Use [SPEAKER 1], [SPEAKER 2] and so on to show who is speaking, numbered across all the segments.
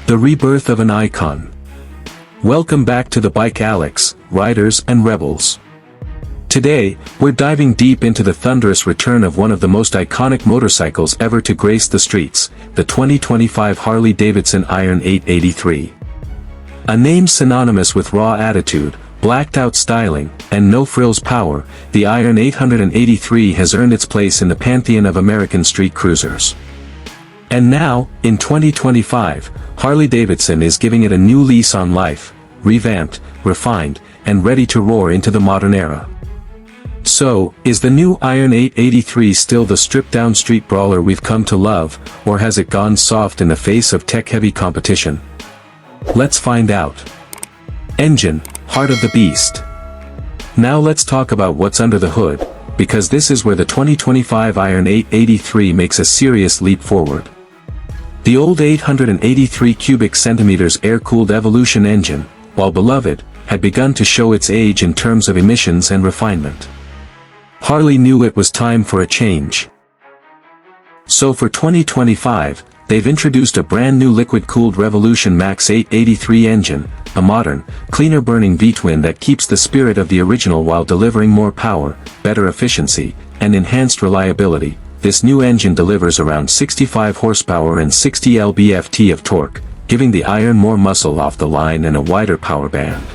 [SPEAKER 1] The rebirth of an icon. Welcome back to the Bike Alex, riders and rebels. Today, we're diving deep into the thunderous return of one of the most iconic motorcycles ever to grace the streets, the 2025 Harley-Davidson Iron 883. A name synonymous with raw attitude, blacked-out styling, and no-frills power, the Iron 883 has earned its place in the pantheon of American street cruisers. And now, in 2025, Harley-Davidson is giving it a new lease on life, revamped, refined, and ready to roar into the modern era. So, is the new Iron 883 still the stripped-down street brawler we've come to love, or has it gone soft in the face of tech-heavy competition? Let's find out. Engine, heart of the beast. Now let's talk about what's under the hood, because this is where the 2025 Iron 883 makes a serious leap forward. The old 883 cubic centimeters air-cooled Evolution engine, while beloved, had begun to show its age in terms of emissions and refinement. Harley knew it was time for a change. So for 2025, they've introduced a brand new liquid-cooled Revolution Max 883 engine, a modern, cleaner-burning V-twin that keeps the spirit of the original while delivering more power, better efficiency, and enhanced reliability. This new engine delivers around 65 horsepower and 60 lb-ft of torque, giving the Iron more muscle off the line and a wider power band.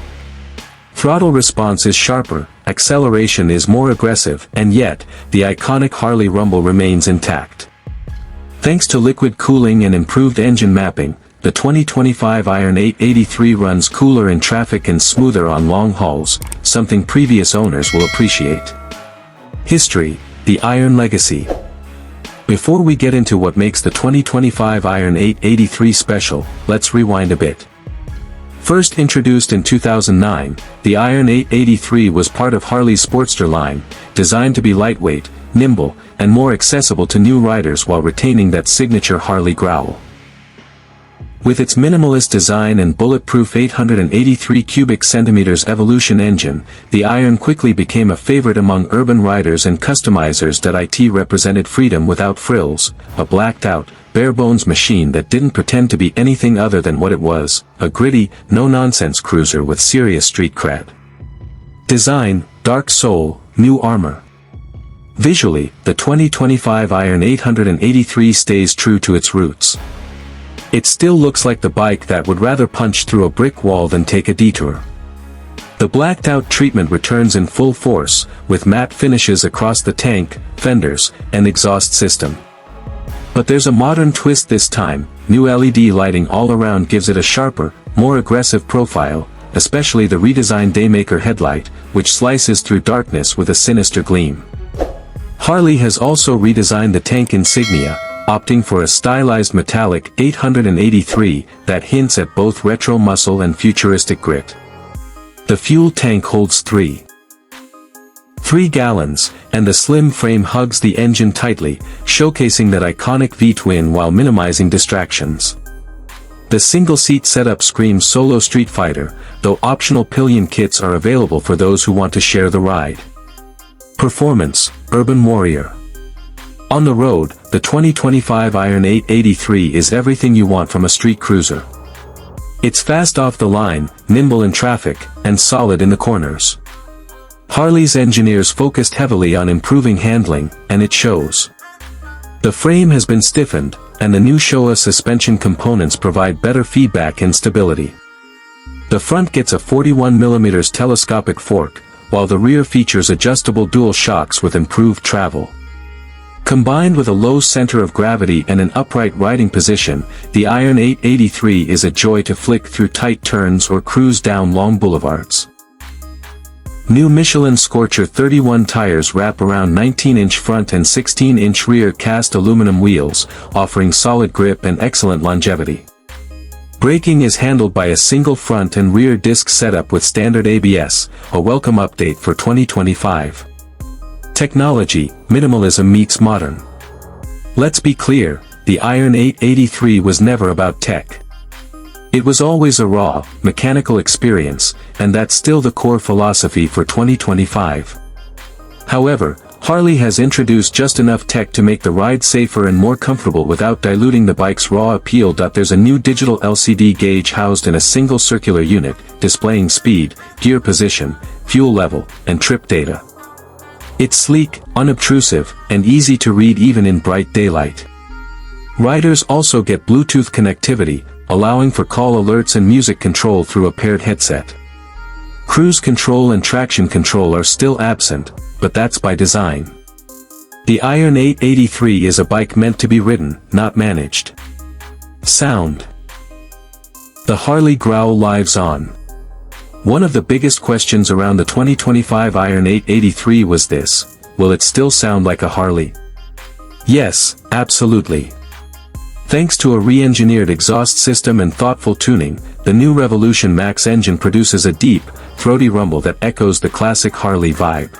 [SPEAKER 1] Throttle response is sharper, acceleration is more aggressive, and yet, the iconic Harley rumble remains intact. Thanks to liquid cooling and improved engine mapping, the 2025 Iron 883 runs cooler in traffic and smoother on long hauls, something previous owners will appreciate. History, the Iron legacy. Before we get into what makes the 2025 Iron 883 special, let's rewind a bit. First introduced in 2009, the Iron 883 was part of Harley's Sportster line, designed to be lightweight, nimble, and more accessible to new riders while retaining that signature Harley growl. With its minimalist design and bulletproof 883 cubic centimeters Evolution engine, the Iron quickly became a favorite among urban riders and customizers that it represented freedom without frills, a blacked-out, bare-bones machine that didn't pretend to be anything other than what it was, a gritty, no-nonsense cruiser with serious street cred. Design, dark soul, new armor. Visually, the 2025 Iron 883 stays true to its roots. It still looks like the bike that would rather punch through a brick wall than take a detour. The blacked-out treatment returns in full force, with matte finishes across the tank, fenders, and exhaust system. But there's a modern twist this time. New LED lighting all around gives it a sharper, more aggressive profile, especially the redesigned Daymaker headlight, which slices through darkness with a sinister gleam. Harley has also redesigned the tank insignia, opting for a stylized metallic 883 that hints at both retro muscle and futuristic grit. The fuel tank holds 3 gallons, and the slim frame hugs the engine tightly, showcasing that iconic V-twin while minimizing distractions. The single-seat setup screams solo street fighter, though optional pillion kits are available for those who want to share the ride. Performance, urban warrior. On the road, the 2025 Iron 883 is everything you want from a street cruiser. It's fast off the line, nimble in traffic, and solid in the corners. Harley's engineers focused heavily on improving handling, and it shows. The frame has been stiffened, and the new Showa suspension components provide better feedback and stability. The front gets a 41mm telescopic fork, while the rear features adjustable dual shocks with improved travel. Combined with a low center of gravity and an upright riding position, the Iron 883 is a joy to flick through tight turns or cruise down long boulevards. New Michelin Scorcher 31 tires wrap around 19-inch front and 16-inch rear cast aluminum wheels, offering solid grip and excellent longevity. Braking is handled by a single front and rear disc setup with standard ABS, a welcome update for 2025. Technology, minimalism meets modern. Let's be clear, the Iron 883 was never about tech. It was always a raw, mechanical experience, and that's still the core philosophy for 2025. However, Harley has introduced just enough tech to make the ride safer and more comfortable without diluting the bike's raw appeal. There's a new digital LCD gauge housed in a single circular unit, displaying speed, gear position, fuel level, and trip data. It's sleek, unobtrusive, and easy to read even in bright daylight. Riders also get Bluetooth connectivity, allowing for call alerts and music control through a paired headset. Cruise control and traction control are still absent, but that's by design. The Iron 883 is a bike meant to be ridden, not managed. Sound. The Harley growl lives on. One of the biggest questions around the 2025 Iron 883 was this: will it still sound like a Harley? Yes, absolutely. Thanks to a re-engineered exhaust system and thoughtful tuning, the new Revolution Max engine produces a deep, throaty rumble that echoes the classic Harley vibe.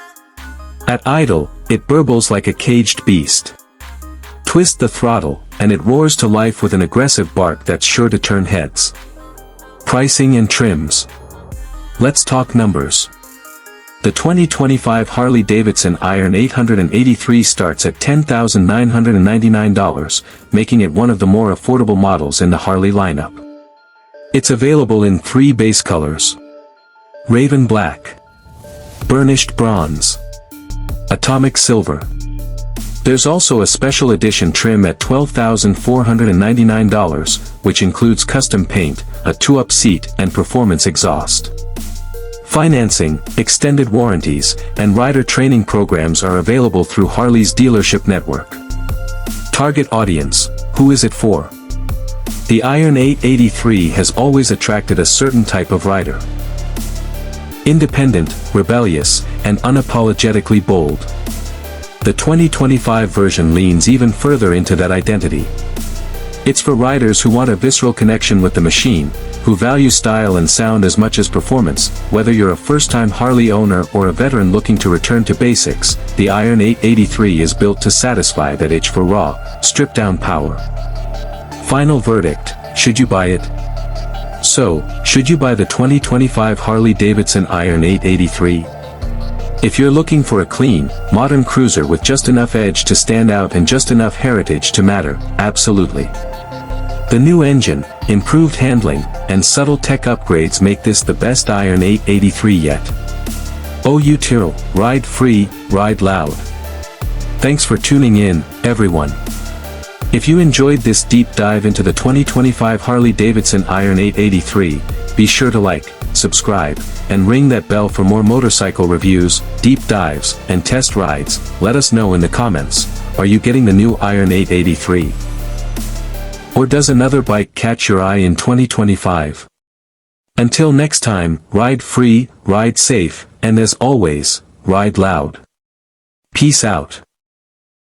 [SPEAKER 1] At idle, it burbles like a caged beast. Twist the throttle, and it roars to life with an aggressive bark that's sure to turn heads. Pricing and trims. Let's talk numbers. The 2025 Harley-Davidson Iron 883 starts at $10,999, making it one of the more affordable models in the Harley lineup. It's available in 3 base colors: Raven Black, Burnished Bronze, Atomic Silver. There's also a special edition trim at $12,499, which includes custom paint, a 2-up seat, and performance exhaust. Financing, extended warranties, and rider training programs are available through Harley's dealership network. Target audience: who is it for? The Iron 883 has always attracted a certain type of rider. Independent, rebellious, and unapologetically bold. The 2025 version leans even further into that identity. It's for riders who want a visceral connection with the machine, who value style and sound as much as performance. Whether you're a first-time Harley owner or a veteran looking to return to basics, the Iron 883 is built to satisfy that itch for raw, stripped-down power. Final verdict: should you buy it? So, should you buy the 2025 Harley-Davidson Iron 883? If you're looking for a clean, modern cruiser with just enough edge to stand out and just enough heritage to matter, absolutely. The new engine, improved handling, and subtle tech upgrades make this the best Iron 883 yet. Oh, you too, ride free, ride loud. Thanks for tuning in, everyone. If you enjoyed this deep dive into the 2025 Harley-Davidson Iron 883, be sure to like, subscribe, and ring that bell for more motorcycle reviews, deep dives, and test rides. Let us know in the comments: are you getting the new Iron 883? Or does another bike catch your eye in 2025? Until next time, ride free, ride safe, and as always, ride loud. Peace out.